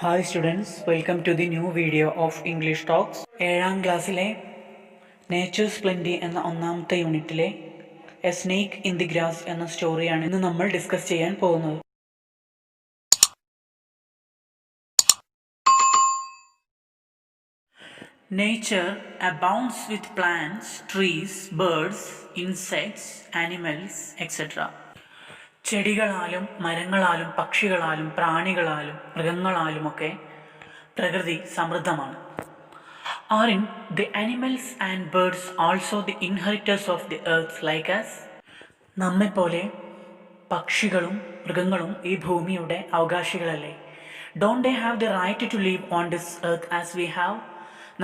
Hi students, welcome to the new video of English Talks. ഏഴാം ക്ലാസ്സിലെ natures plenty എന്ന ഒന്നാമത്തെ യൂണിറ്റിലെ A snake in the grass എന്ന സ്റ്റോറിയാണ് ഇന്ന് നമ്മൾ ഡിസ്കസ് ചെയ്യാൻ പോകുന്നത്. Nature abounds with plants, trees, birds, insects, animals, etc. ചെടികളാലും മരങ്ങളാലും പക്ഷികളാലും പ്രാണികളാലും മൃഗങ്ങളാലുമൊക്കെ പ്രകൃതി സമൃദ്ധമാണ്. Aren't the animals and birds also the inheritors of the earth like us? നമ്മെപ്പോലെ പക്ഷികളും മൃഗങ്ങളും ഈ ഭൂമിയുടെ അവകാശികളല്ലേ? Don't they have the right to live on this earth as we have?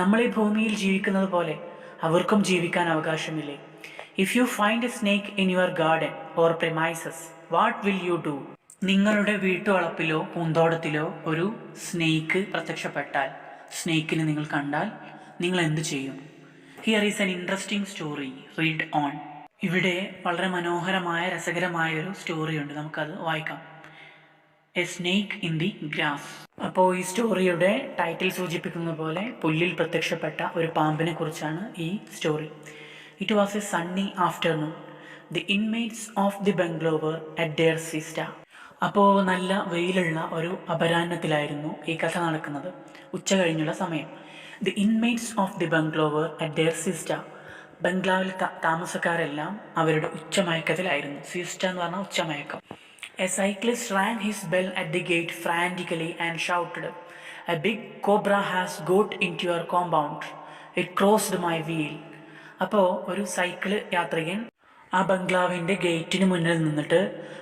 നമ്മൾ ഈ ഭൂമിയിൽ ജീവിക്കുന്നത് പോലെ അവർക്കും ജീവിക്കാൻ അവകാശമില്ലേ? If you find a snake in your garden or premises, what will you do? നിങ്ങളുടെ വീട്ടുവളപ്പിലോ പൂന്തോട്ടത്തിലോ ഒരു സ്നേക്ക് പ്രത്യക്ഷപ്പെട്ടാൽ, സ്നേക്കിനെ നിങ്ങൾ കണ്ടാൽ നിങ്ങൾ എന്ത് ചെയ്യും? Here is an interesting story, read on. ഇവിടെ വളരെ മനോഹരമായ രസകരമായ ഒരു സ്റ്റോറിയുണ്ട്, നമുക്കത് വായിക്കാം. A snake in the grass. അപ്പോൾ ഈ സ്റ്റോറിയുടെ ടൈറ്റിൽ സൂചിപ്പിക്കുന്ന പോലെ പുല്ലിൽ പ്രത്യക്ഷപ്പെട്ട ഒരു പാമ്പിനെ കുറിച്ചാണ് ഈ story. It was a sunny afternoon. The inmates of the bungalow were at their siesta. അപ്പോൾ നല്ല വെയിലുള്ള ഒരു അപരാഹ്നത്തിലായിരുന്നു ഈ കഥ നടക്കുന്നത്, ഉച്ച കഴിഞ്ഞുള്ള സമയം. The inmates of the bungalow were at their siesta. ബംഗ്ലാവിൽ താമസക്കാരെല്ലാം അവരുടെ ഉച്ചമയക്കത്തിലായിരുന്നു. സിസ്റ്റ എന്ന് പറഞ്ഞാൽ ഉച്ചമയക്കം. A cyclist rang his bell at the gate frantically and shouted, "A big cobra has got into your compound. It crossed my wheel." അപ്പോൾ ഒരു cycle യാത്രികൻ ആ ബംഗ്ലാവിൻ്റെ ഗേറ്റിന് മുന്നിൽ നിന്നിട്ട്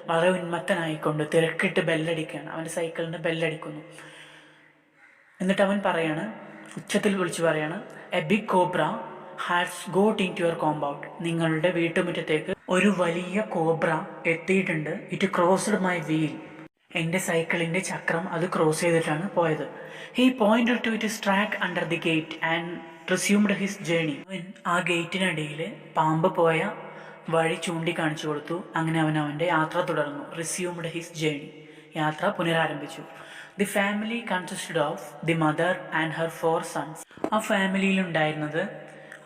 വളരെ ഉന്മത്തനായിക്കൊണ്ട് തിരക്കിട്ട് ബെല്ലടിക്കുകയാണ്. അവൻ്റെ സൈക്കിളിന് ബെല്ലടിക്കുന്നു. എന്നിട്ട് അവൻ പറയാണ്, ഉച്ചത്തിൽ വിളിച്ചു പറയാണ്, "a big cobra has got into your compound." നിങ്ങളുടെ വീട്ടുമുറ്റത്തേക്ക് ഒരു വലിയ കോബ്ര എത്തിയിട്ടുണ്ട്. It crossed my wheel. എൻ്റെ സൈക്കിളിൻ്റെ ചക്രം അത് ക്രോസ് ചെയ്തിട്ടാണ് പോയത്. He pointed to its track under the gate and resumed his journey. അവൻ ആ ഗേറ്റിനടിയിൽ പാമ്പ് പോയ വഴി ചൂണ്ടിക്കാണിച്ചു കൊടുത്തു. അങ്ങനെ അവൻ അവൻ്റെ യാത്ര തുടർന്നു. റിസ്യൂംഡ് ഹിസ് ജേണി, യാത്ര പുനരാരംഭിച്ചു. The family consisted of the mother and her 4 sons. ആ ഫാമിലിയിലുണ്ടായിരുന്നത്,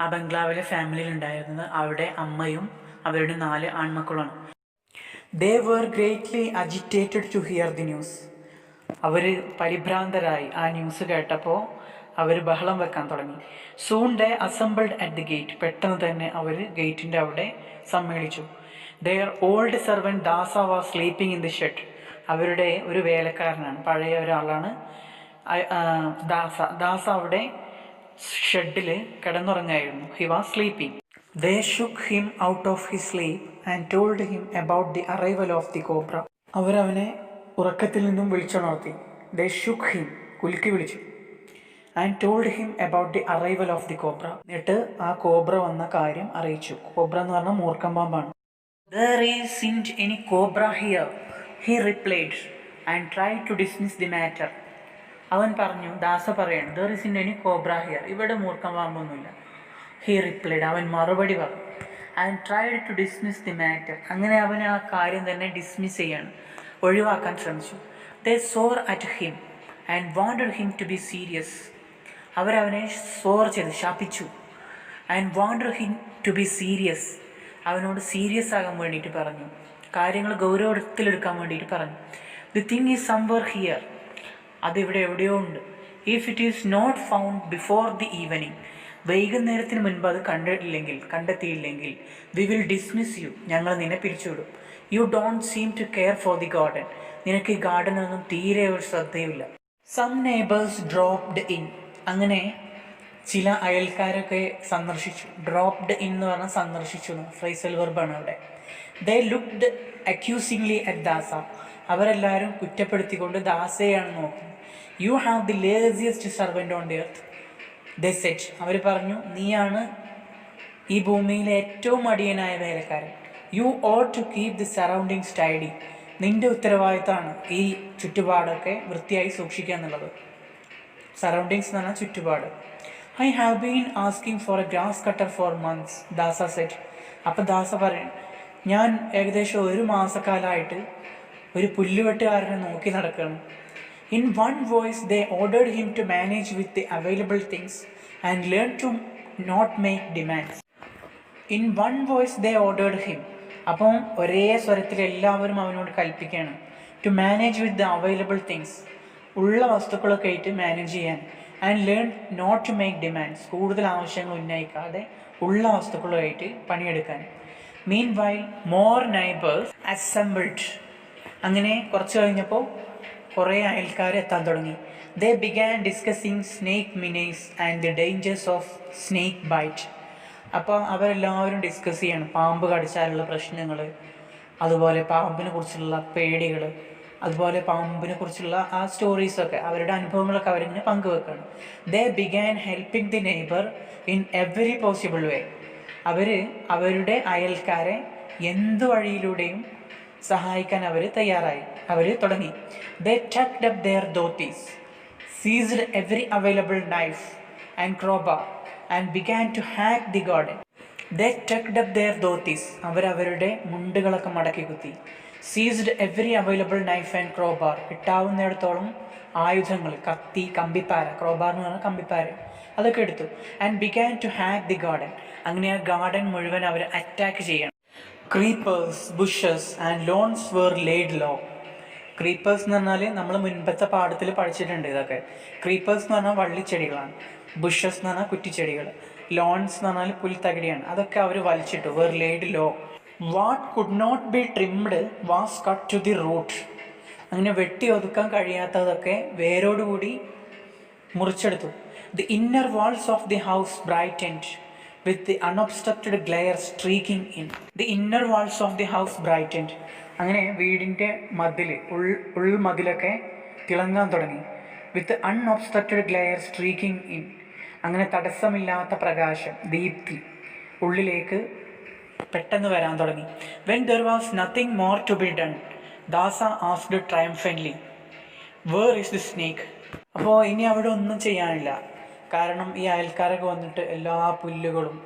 ആ ബംഗ്ലാവിലെ ഫാമിലിയിലുണ്ടായിരുന്നത് അവരുടെ അമ്മയും അവരുടെ 4 ആൺമക്കളാണ്. They were greatly agitated to hear the news. അവർ പരിഭ്രാന്തരായി ആ ന്യൂസ് കേട്ടപ്പോൾ അവർ ബഹളം വെക്കാൻ തുടങ്ങി. Soon they assembled at the gate. പെട്ടെന്ന് തന്നെ അവർ ഗേറ്റിൻ്റെ അവിടെ സമ്മേളിച്ചു. Their old servant Dasa was sleeping in the shed. അവരുടെ ഒരു വേലക്കാരനാണ്, പഴയ ഒരാളാണ് ദാസ അവിടെ ഷെഡിൽ കിടന്നുറങ്ങായിരുന്നു. He was sleeping. They shook him out of his sleep and told him about the arrival of the cobra. അവരവനെ ഉറക്കത്തിൽ നിന്നും വിളിച്ചുണർത്തി. ദേ ഷുക്ക് ഹിം, കുലുക്കി വിളിച്ചു. And told him about the arrival of the cobra. എന്നിട്ട് ആ cobra വന്ന കാര്യം അറിയിച്ചു. കോബ്ര എന്ന് പറഞ്ഞാൽ മൂർഖൻ പാമ്പാണ്. "There isn't any cobra here," he replied and tried to dismiss the matter. അവൻ പറഞ്ഞു, ദാസ പറയാണ്, "There isn't any cobra here." ഇവിടെ മൂർഖൻ പാമ്പൊന്നുമില്ല. He replied, അവൻ മറുപടി പറഞ്ഞു. And tried to dismiss the matter. അങ്ങനെ അവൻ ആ കാര്യം തന്നെ ഡിസ്മിസ് ചെയ്യാണ്, ഒഴിവാക്കാൻ ശ്രമിച്ചു. They swore at him and wanted him to be serious. അവരവനെ സ്വോർ ചെയ്ത് ശാപിച്ചു. And wanted him to be serious. അവനോട് സീരിയസ് ആകാൻ വേണ്ടിയിട്ട് പറഞ്ഞു, കാര്യങ്ങൾ ഗൗരവത്തിലെടുക്കാൻ വേണ്ടിയിട്ട് പറഞ്ഞു. The thing is somewhere here. അതിവിടെ എവിടെയോ ഉണ്ട്. If it is not found before the evening. വൈകുന്നേരത്തിന് മുൻപ് അത് കണ്ടെത്തിയില്ലെങ്കിൽ വി വിൽ ഡിസ്മിസ് യു. ഞങ്ങൾ നിന്നെ പിരിച്ചുവിടും. You don't seem to care for the garden. നിനക്ക് ഈ ഗാർഡനൊന്നും തീരെ ഒരു ശ്രദ്ധയുമില്ല. Some neighbours dropped in. അങ്ങനെ ചില അയൽക്കാരൊക്കെ സന്ദർശിച്ചു. ഡ്രോപ്ഡ് ഇൻ എന്ന് പറഞ്ഞാൽ സന്ദർശിച്ചു, ഫ്രൈസൽ വെർബാണ് അവിടെ. ദേ ലുക്ക്ഡ് അക്യൂസിംഗ്ലി അറ്റ് ദാസ. അവരെല്ലാവരും കുറ്റപ്പെടുത്തിക്കൊണ്ട് ദാസയാണ് നോക്കുന്നത്. You have the laziest servant on the earth, they said. അവർ പറഞ്ഞു, നീയാണ് ഈ ഭൂമിയിലെ ഏറ്റവും മടിയനായ വേലക്കാരൻ. You ought to keep the surroundings tidy. നിൻ്റെ ഉത്തരവാദിത്തമാണ് ഈ ചുറ്റുപാടൊക്കെ വൃത്തിയായി സൂക്ഷിക്കുക എന്നുള്ളത്. സറൗണ്ടിങ്സ് എന്ന് പറഞ്ഞാൽ ചുറ്റുപാട്. I have been asking for a grass cutter for months, Dasa said. അപ്പം ദാസ പറയും, ഞാൻ ഏകദേശം 1 മാസക്കാലമായിട്ട് ഒരു പുല്ലുവെട്ടുകാരനെ നോക്കി നടക്കുകയാണ്. In one voice, they ordered him to manage with the available things and learn to not make demands. In one voice they ordered him. അപ്പം ഒരേ സ്വരത്തിൽ എല്ലാവരും അവനോട് കൽപ്പിക്കുകയാണ് to manage with the available things, ഉള്ള വസ്തുക്കളൊക്കെ ആയിട്ട് മാനേജ് ചെയ്യാൻ. And learn not to make demands, കൂടുതൽ ആവശ്യങ്ങൾ ഉന്നയിക്കാതെ ഉള്ള വസ്തുക്കളുമായിട്ട് പണിയെടുക്കാൻ. Mean while more neighbours assembled. അങ്ങനെ കുറച്ച് കഴിഞ്ഞപ്പോൾ കുറേ അയൽക്കാർ എത്താൻ തുടങ്ങി. They began discussing snake menace and the dangers of snake bite. അപ്പോൾ അവരെല്ലാവരും ഡിസ്കസ് ചെയ്യാണ് പാമ്പ് കടിച്ചാലുള്ള പ്രശ്നങ്ങൾ, അതുപോലെ പാമ്പിനെ കുറിച്ചുള്ള പേടികൾ, അതുപോലെ പാമ്പിനെ കുറിച്ചുള്ള ആ സ്റ്റോറീസൊക്കെ അവരുടെ അനുഭവങ്ങളൊക്കെ അവരിങ്ങനെ പങ്കുവെക്കുകയാണ്. They began helping the neighbour in every possible way. അവരുടെ അയൽക്കാരെ എന്ത് വഴിയിലൂടെയും സഹായിക്കാൻ അവർ തയ്യാറായി, അവർ തുടങ്ങി. They tucked up their dhotis, seized every available knife and crowbar and began to hack the garden. They tucked up their dhotis, അവരവരുടെ മുണ്ടുകളൊക്കെ മടക്കി കുത്തി. Seized every available knife and crowbar, കിട്ടാവുന്നിടത്തോളം ആയുധങ്ങൾ, കത്തി, കമ്പിപ്പാര, ക്രോബാർ എന്ന് പറഞ്ഞാൽ കമ്പിപ്പാര, അതൊക്കെ എടുത്തു. And began to hack the garden, അങ്ങനെ ആ ഗാർഡൻ മുഴുവൻ അവർ അറ്റാക്ക് ചെയ്യണം. Creepers, bushes and lawns were laid low. Creepers എന്ന് പറഞ്ഞാൽ നമ്മൾ മുൻപത്തെ പാഠത്തിൽ പഠിച്ചിട്ടുണ്ട് ഇതൊക്കെ. ക്രീപ്പേഴ്സ് എന്ന് പറഞ്ഞാൽ വള്ളിച്ചെടികളാണ്, ബുഷസ് എന്ന് പറഞ്ഞാൽ കുറ്റിച്ചെടികൾ, ലോൺസ് എന്ന് പറഞ്ഞാൽ പുൽത്തകിടിയാണ്. അതൊക്കെ അവർ വലിച്ചിട്ടു. Where laid low. What could not be trimmed was cut to the root. അങ്ങനെ വെട്ടി ഒതുക്കാൻ കഴിയാത്തതൊക്കെ വേരോടുകൂടി മുറിച്ചെടുത്തു. The inner walls of the house brightened with the unobstructed glare streaking in. The inner walls of the house brightened. അങ്ങനെ വീടിൻ്റെ മതിൽ, ഉൾമതിലൊക്കെ തിളങ്ങാൻ തുടങ്ങി. With unobstructed glare streaking in, അങ്ങനെ തടസ്സമില്ലാത്ത പ്രകാശം, ദീപ്തി ഉള്ളിലേക്ക് പെട്ടെന്ന് വരാൻ തുടങ്ങി. When there was nothing more to be done, Dasa asked triumphantly, where is the snake. അപ്പോൾ ഇനി അവിടെ ഒന്നും ചെയ്യാനില്ല, കാരണം ഈ അയൽക്കാരൊക്കെ വന്നിട്ട് എല്ലാ പുല്ലുകളും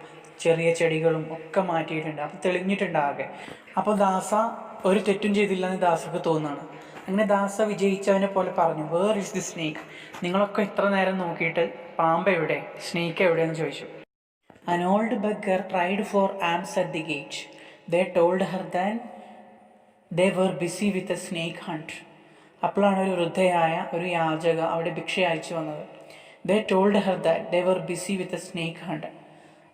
ചെറിയ ചെടികളും ഒക്കെ മാറ്റിയിട്ടുണ്ട്. അപ്പോൾ തെളിഞ്ഞിട്ടുണ്ടാകെ. അപ്പോൾ ദാസ ഒരു തെറ്റും ചെയ്തില്ല എന്ന് ദാസക്ക് തോന്നുകയാണ്. അങ്ങനെ ദാസ വിജയിച്ചവനെ പോലെ പറഞ്ഞു, വേർ ഈസ് ദി സ്നേക്ക്. നിങ്ങളൊക്കെ ഇത്ര നേരം നോക്കിയിട്ട് പാമ്പ് എവിടെ, സ്നേക്ക് എവിടെയെന്ന് ചോദിച്ചു. An old beggar tried for alms at the gate. They told her that they were busy with a snake hunt. അപ്പോഴാണ് ഒരു വൃദ്ധയായ ഒരു യാചക അവിടെ ഭിക്ഷ അയച്ചു വന്നത്. They told her that they were busy with a snake hunt.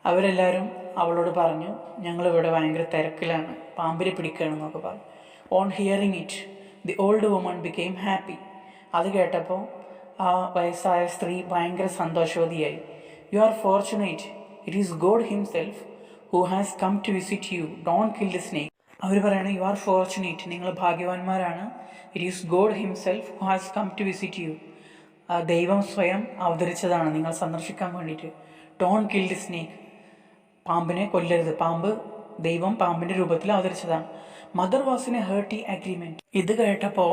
അവരെല്ലാവരും അവളോട് പറഞ്ഞു, ഞങ്ങളിവിടെ ഭയങ്കര തിരക്കിലാണ്, പാമ്പിനെ പിടിക്കുകയാണെന്നൊക്കെ പറഞ്ഞു. On hearing it the old woman became happy. അത് കേട്ടപ്പോൾ ആ വയസ്സായ സ്ത്രീ ഭയങ്കര സന്തോഷവതിയായി. You are fortunate, it is God himself who has come to visit you, don't kill the snake. അവർ പറയുന്നത്, യു ആർ ഫോർച്ചുനേറ്റ്, നിങ്ങൾ ഭാഗ്യവാന്മാരാണ്. It is God himself who has come to visit you, ദൈവം സ്വയം അവതരിച്ചതാണ് നിങ്ങൾ സന്ദർശിക്കാൻ വേണ്ടിയിട്ട്. ഡോണ്ട് കിൽ ദി സ്നേക്ക്, പാമ്പിനെ കൊല്ലരുത്, ദൈവം പാമ്പിൻ്റെ രൂപത്തിൽ അവതരിച്ചതാണ്. Mother was in a hearty agreement. ഇത് കേട്ടപ്പോൾ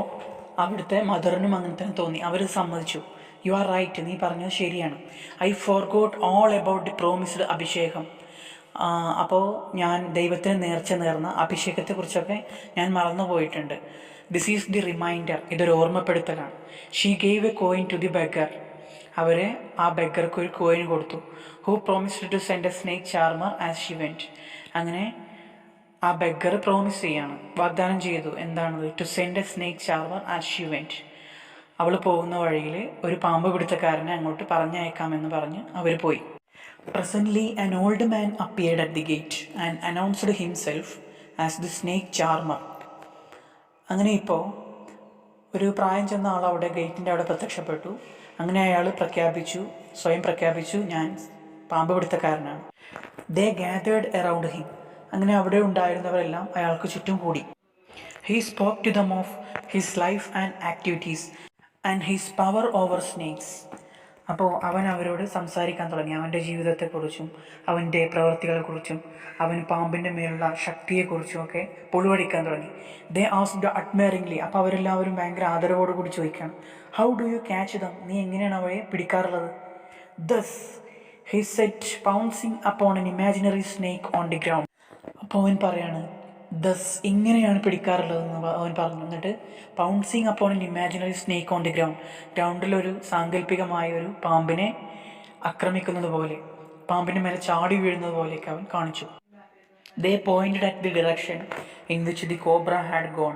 അവിടുത്തെ മദറിനും അങ്ങനെ തന്നെ തോന്നി. അവർ സമ്മതിച്ചു. യു ആർ റൈറ്റ്, നീ പറഞ്ഞത് ശരിയാണ്. I forgot all about the promised abhishekam. അപ്പോൾ ഞാൻ ദൈവത്തിന് നേർന്ന അഭിഷേകത്തെക്കുറിച്ചൊക്കെ ഞാൻ മറന്നുപോയിട്ടുണ്ട്. ദിസ് ഈസ് ദി റിമൈൻഡർ, ഇതൊരു ഓർമ്മപ്പെടുത്തലാണ്. She gave a coin to the beggar. അവർ ആ ബെഗർക്ക് ഒരു കോയിൻ കൊടുത്തു. Who promised to send a snake charmer as she went. അങ്ങനെ ആ ബെഗർ പ്രോമിസ് ചെയ്യാണ്, വാഗ്ദാനം ചെയ്തു. എന്താണത്? To send a snake charmer as she went. അവൾ പോകുന്ന വഴിയിൽ ഒരു പാമ്പ് പിടുത്തക്കാരനെ അങ്ങോട്ട് പറഞ്ഞയക്കാമെന്ന് പറഞ്ഞ് അവർ പോയി. Presently an old man appeared at the gate and announced himself as the snake charmer. അങ്ങനെ ഇപ്പോൾ ഒരു പ്രായം ചെന്ന ആൾ അവിടെ ഗേറ്റിൻ്റെ അവിടെ പ്രത്യക്ഷപ്പെട്ടു. അങ്ങനെ അയാൾ സ്വയം പ്രഖ്യാപിച്ചു, ഞാൻ പാമ്പ് പിടുത്തക്കാരനാണ്. They gathered around him. അങ്ങനെ അവിടെ ഉണ്ടായിരുന്നവരെല്ലാം അയാൾക്ക് ചുറ്റും കൂടി. He spoke to them of his life and activities and his power over snakes. അപ്പോൾ അവൻ അവരോട് സംസാരിക്കാൻ തുടങ്ങി, അവൻ്റെ ജീവിതത്തെക്കുറിച്ചും അവൻ്റെ പ്രവൃത്തികളെക്കുറിച്ചും അവൻ പാമ്പിൻ്റെ മേലുള്ള ശക്തിയെക്കുറിച്ചും ഒക്കെ പൊളിവടിക്കാൻ തുടങ്ങി. They asked admiringly. അപ്പോൾ അവരെല്ലാവരും ഭയങ്കര ആദരവോടുകൂടി ചോദിക്കുകയാണ്, how do you catch them? നീ എങ്ങനെയാണ് അവയെ പിടിക്കാറുള്ളത്? Thus he said pouncing upon an imaginary snake on the ground. അപ്പോൾ അവൻ പറയാണ്, ദസ് ഇങ്ങനെയാണ് പിടിക്കാറുള്ളതെന്ന് അവൻ പറഞ്ഞു. എന്നിട്ട് pouncing upon an imaginary snake on the ഗ്രൗണ്ടിലൊരു സാങ്കല്പികമായ ഒരു പാമ്പിനെ ആക്രമിക്കുന്നത് പോലെ, പാമ്പിൻ്റെ മേലെ ചാടി വീഴുന്നത് പോലെയൊക്കെ അവൻ കാണിച്ചു. They pointed at the direction in which the cobra had gone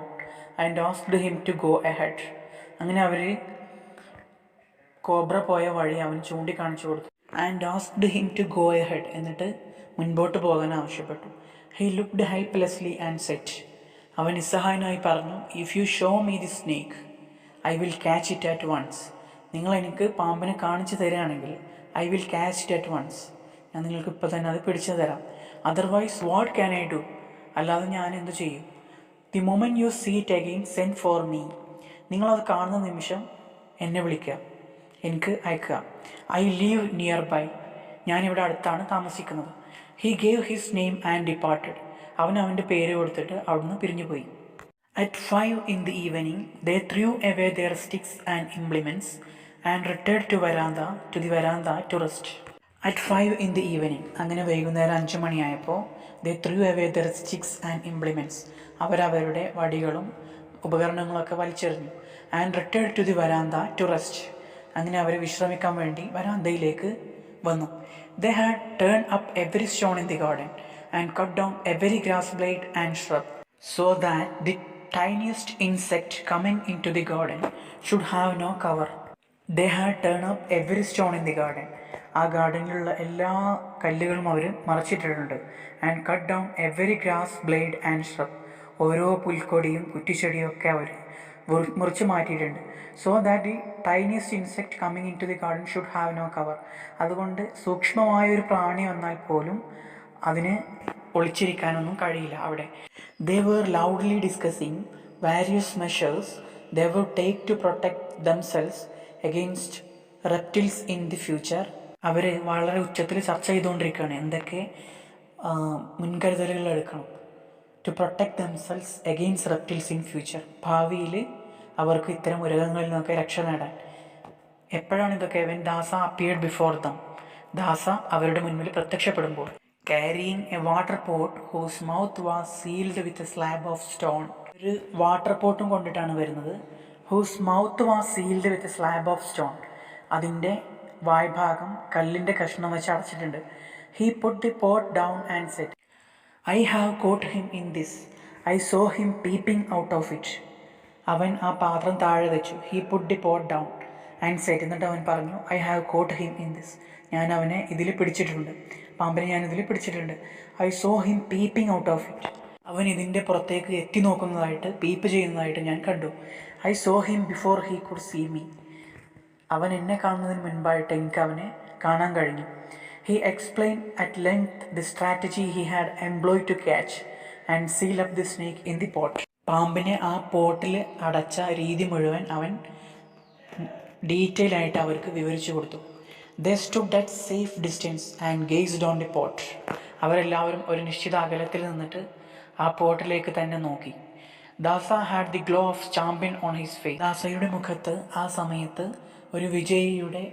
and asked him to go ahead. അങ്ങനെ അവർ കോബ്ര പോയ വഴി അവൻ ചൂണ്ടിക്കാണിച്ചു കൊടുത്തു. And asked him to go ahead, എന്നിട്ട് മുൻപോട്ട് പോകാൻ ആവശ്യപ്പെട്ടു. He looked helplessly and said, അവൻ നിസ്സഹായനായി പറഞ്ഞു, if you show me the snake I will catch it at once. നിങ്ങൾ എനിക്ക് പാമ്പിനെ കാണിച്ചു തരികയാണെങ്കിൽ I will catch it at once, ഞാൻ നിങ്ങൾക്ക് ഇപ്പോൾ തന്നെ അത് പിടിച്ചു തരാം. Otherwise what can I do, അല്ലാതെ ഞാൻ എന്തു ചെയ്യും. The moment you see it again send for me, നിങ്ങളത് കാണുന്ന നിമിഷം എന്നെ വിളിക്കുക, എനിക്ക് അയക്കുക. ഐ ലീവ് നിയർ ബൈ, ഞാനിവിടെ അടുത്താണ് താമസിക്കുന്നത്. He gave his name and departed, അവൻ അവൻ്റെ പേര് കൊടുത്തിട്ട് അവിടുന്ന് പിരിഞ്ഞുപോയി. At 5 in the evening they threw away their sticks and implements and returned to the veranda to rest. At 5 in the evening, അങ്ങനെ വൈകുന്നേരം 5 മണിയായപ്പോൾ they threw away their sticks and implements, അവരവരുടെ വടികളും ഉപകരണങ്ങളൊക്കെ വലിച്ചെറിഞ്ഞു. And returned to the veranda to rest, അങ്ങനെ അവർ വിശ്രമിക്കാൻ വേണ്ടി വരാന്തയിലേക്ക് വന്നു. They had turned up every stone in the garden and cut down every grass blade and shrub so that the tiniest insect coming into the garden should have no cover. They had turned up every stone in the garden, ആ ഗാർഡനിലുള്ള എല്ലാ കല്ലുകളും അവർ മറിച്ചിട്ടിട്ടുണ്ട്. And cut down every grass blade and shrub, ഓരോ പുൽക്കൊടിയും കുറ്റിച്ചെടിയും ഒക്കെ അവർ മുറിച്ച് മാറ്റിയിട്ടുണ്ട്. So that the tiniest insect coming in to the garden should have no cover, അതുകൊണ്ട് സൂക്ഷ്മമായൊരു പ്രാണി വന്നാൽ പോലും അതിന് ഒളിച്ചിരിക്കാനൊന്നും കഴിയില്ല അവിടെ. They were loudly discussing various measures they would take to protect themselves against reptiles in the future. അവർ വളരെ ഉച്ചത്തിൽ ചർച്ച ചെയ്തുകൊണ്ടിരിക്കുകയാണ് എന്തൊക്കെ മുൻകരുതലുകൾ എടുക്കണം. To protect themselves against reptiles in future, ഭാവിയിൽ അവർക്ക് ഇത്തരം ഉരകങ്ങളിൽ നിന്നൊക്കെ രക്ഷ നേടാൻ. എപ്പോഴാണ് ഇതൊക്കെ? When Dasa appeared before dum, Dasa അവരുടെ മുൻപിൽ പ്രത്യക്ഷപ്പെടുമ്പോൾ. Carrying a water pot whose mouth was sealed with a slab of stone, ഒരു വാട്ടർ പോട്ടും കൊണ്ടിട്ടാണ് വരുന്നത്. Whose mouth was sealed with a slab of stone, അതിൻ്റെ വായ്ഭാഗം കല്ലിൻ്റെ കഷ്ണം വെച്ച് അടച്ചിട്ടുണ്ട്. He put the pot down and said, I have caught him in this, I saw him peeping out of it. അവൻ ആ പാത്രം താഴെ വെച്ചു. He put the pot down and set, എന്നിട്ട് അവൻ പറഞ്ഞു, I have caught him in this, ഞാൻ അവനെ ഇതിൽ പിടിച്ചിട്ടുണ്ട്, പാമ്പിനെ ഞാൻ ഇതിൽ പിടിച്ചിട്ടുണ്ട്. I saw him peeping out of it, അവൻ ഇതിൻ്റെ പുറത്തേക്ക് എത്തി നോക്കുന്നതായിട്ട്, പീപ്പ് ചെയ്യുന്നതായിട്ട് ഞാൻ കണ്ടു. I saw him before he could see me, അവൻ എന്നെ കാണുന്നതിന് മുൻപായിട്ട് എനിക്ക് അവനെ കാണാൻ കഴിഞ്ഞു. He explain at length the strategy he had employed to catch and seal up the snake in the pot. പാമ്പിനെ ആ പോട്ടിൽ അടച്ച രീതി മുഴുവൻ അവൻ ഡീറ്റെയിൽ ആയിട്ട് അവർക്ക് വിവരിച്ചു കൊടുത്തു. They stood at safe distance and gazed on the pot, അവരെല്ലാവരും ഒരു നിശ്ചിത അകലത്തിൽ നിന്നിട്ട് ആ പോട്ടിലേക്ക് തന്നെ നോക്കി. Dasa had the glow of champion on his face, ദാസയുടെ മുഖത്ത് ആ സമയത്ത് ഒരു വിജയിയുടെ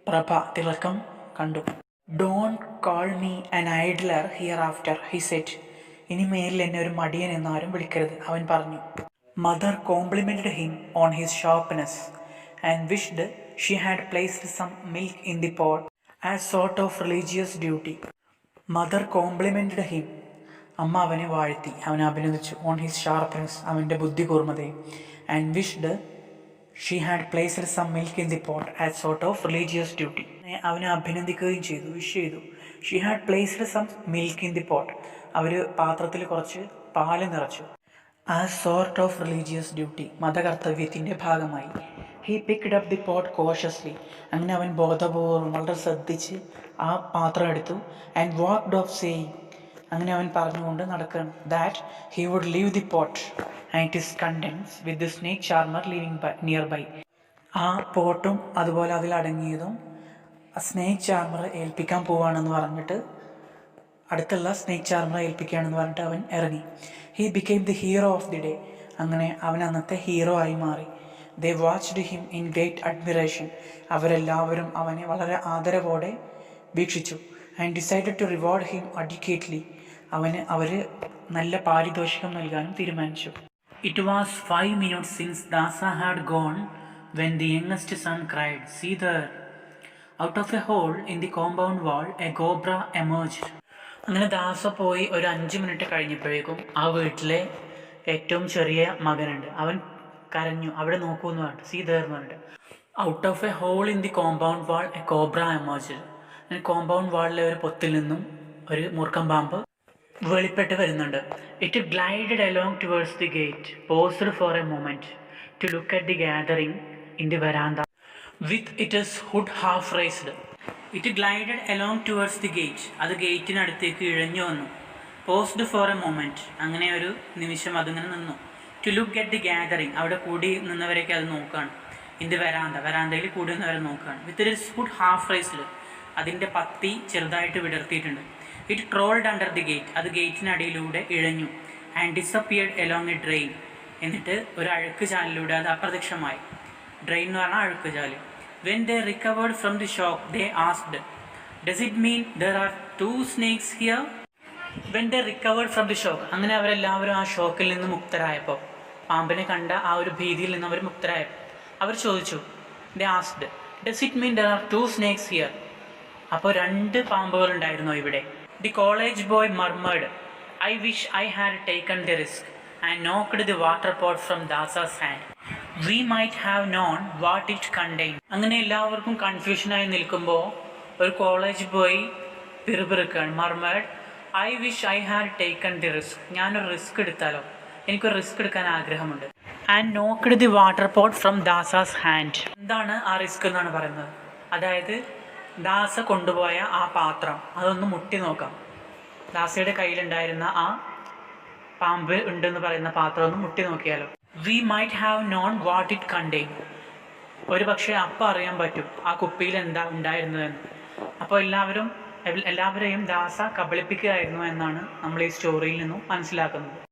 പ്രഭ, തിളക്കം കണ്ടു. Don't call me an idler hereafter, he said, ഇനി മേലിൽ എന്നെ ഒരു മടിയൻ എന്നാരും വിളിക്കരുത്, അവൻ പറഞ്ഞു. Mother complimented him on his sharpness and wished she had placed some milk in the pot as sort of religious duty. Mother complimented him, അമ്മ അവനെ വാഴ്ത്തി, അവനെ അഭിനന്ദിച്ചു. ഓൺ ഹിസ് ഷാർപ്പ്നെസ്, അവൻ്റെ ബുദ്ധി കൂർമ്മതയും. And wished she had placed some milk in the pot as sort of religious duty, അവനെ അഭിനന്ദിക്കുകയും ചെയ്തു, വിഷ് ചെയ്തു. She had placed some milk in the pot, അവർ പാത്രത്തിൽ കുറച്ച് പാല് നിറച്ചു. As sort of religious duty, മതകർത്തവ്യത്തിൻ്റെ ഭാഗമായി. He picked up the pot cautiously, അങ്ങനെ അവൻ ബോധപൂർവ്വം വളരെ ശ്രദ്ധിച്ച് ആ പാത്രം എടുത്തു. ആൻഡ് വാക്ക്ഡ് ഓഫ് സേയിങ്, അങ്ങനെ അവൻ പറഞ്ഞുകൊണ്ട് നടക്കുകയാണ്. That he would leave the pot and it is contents with the snake charmer living nearby. ആ പോട്ടും അതുപോലെ അതിലടങ്ങിയതും സ്നേക്ക് ചാർമർ ഏൽപ്പിക്കാൻ പോവുകയാണെന്ന് പറഞ്ഞിട്ട്, അടുത്തുള്ള സ്നേക്ക് ചാർമർ ഏൽപ്പിക്കുകയാണെന്ന് പറഞ്ഞിട്ട് അവൻ ഇറങ്ങി. He became the hero of the day, അങ്ങനെ അവൻ അന്നത്തെ ഹീറോ ആയി മാറി. They watched him in great admiration, അവരെല്ലാവരും അവനെ വളരെ ആദരവോടെ വീക്ഷിച്ചു. And decided to reward him adequately, അവർ നല്ല പാരിതോഷികം നൽകാനും തീരുമാനിച്ചു. It was 5 minutes since Dasa had gone when the youngest son cried, "See there!" Out of a hole in the compound wall, a cobra emerged. അങ്ങനെ ദാസ പോയി ഒരു 5 minute കഴിഞ്ഞപ്പോഴേക്കും ആ വീട്ടിലെ ഏറ്റവും ചെറിയ മകനുണ്ട്, അവൻ കരഞ്ഞു, അവിടെ നോക്കൂ എന്ന് പറഞ്ഞിട്ട്, "സീ ദേർ" എന്ന് പറഞ്ഞിട്ട്. Out of a hole in the compound wall a cobra emerged. Compound വാളിലെ ഒരു പൊത്തിൽ നിന്നും ഒരു മൂർഖൻ പാമ്പ് വെളിപ്പെട്ട് വരുന്നുണ്ട്. It glided along towards the gate, paused for a moment to look at the gathering in the veranda with its hood half raised. It glided along towards the gate, അത് ഗേറ്റിനടുത്തേക്ക് ഇഴഞ്ഞു വന്നു. പോസ്ഡ് ഫോർ എ മൊമെന്റ്, അങ്ങനെ ഒരു നിമിഷം അതിങ്ങനെ നിന്നു. To look at the gathering, അവിടെ കൂടി നിന്നവരൊക്കെ അത് നോക്കുകയാണ്. ഇൻ ദി വരാന്ത, വരാന്തയിൽ കൂടി നിന്നവരെ നോക്കുകയാണ്. വിത്ത് ഇറ്റ്സ് ഹുഡ് ഹാഫ് റൈസ്ഡ്, അതിൻ്റെ പത്തി ചെറുതായിട്ട് വിടർത്തിയിട്ടുണ്ട്. It trolled under the gate, അത് ഗേറ്റിനടിയിലൂടെ ഇഴഞ്ഞു. And disappeared along A drain, എന്നിട്ട് ഒരു അഴുക്ക് ചാലിലൂടെ അത് അപ്രത്യക്ഷമായി. ഡ്രെയിൻ എന്ന് പറഞ്ഞാൽ അഴുക്ക് ചാല്. When they recovered from the shock they asked, does it mean there are 2 snakes here? When they recovered from the shock, അങ്ങനെ അവരെല്ലാവരും ആ ഷോക്കിൽ നിന്ന് മുക്തരായപ്പോൾ, പാമ്പിനെ കണ്ട ആ ഒരു ഭീതിയിൽ നിന്ന് അവർ മുക്തരായപ്പോൾ അവർ ചോദിച്ചു, they asked, does it mean there are 2 snakes here? അപ്പോൾ 2 പാമ്പുകൾ ഉണ്ടായിരുന്നോ ഇവിടെ? The college boy murmured, I wish I had taken the risk and knocked the water pot from Dasa's hand. We might have known what it contain. അങ്ങനെ എല്ലാവർക്കും കൺഫ്യൂഷനായി നിൽക്കുമ്പോൾ ഒരു college boy പിറുപിറുക്കാണ്, murmured, I wish I had taken the risk. ഞാനൊരു risk എടുത്താലോ, എനിക്കൊരു risk എടുക്കാൻ ആഗ്രഹമുണ്ട്. And knocked the water pot from Dasa's hand. എന്താണ് ആ റിസ്ക് എന്നാണ് പറയുന്നത്? അതായത് ദാസ കൊണ്ടുപോയ ആ പാത്രം അതൊന്ന് മുട്ടി നോക്കാം. ദാസയുടെ കയ്യിലുണ്ടായിരുന്ന ആ പാമ്പ് ഉണ്ടെന്ന് പറയുന്ന പാത്രം ഒന്ന് മുട്ടി നോക്കിയാലോ. V might have known what it contain. ഒരു പക്ഷേ അപ്പം അറിയാൻ പറ്റും ആ കുപ്പിയിൽ എന്താ ഉണ്ടായിരുന്നതെന്ന്. അപ്പോൾ എല്ലാവരെയും ദാസ കബളിപ്പിക്കുകയായിരുന്നു എന്നാണ് നമ്മൾ ഈ സ്റ്റോറിയിൽ നിന്നും മനസ്സിലാക്കുന്നത്.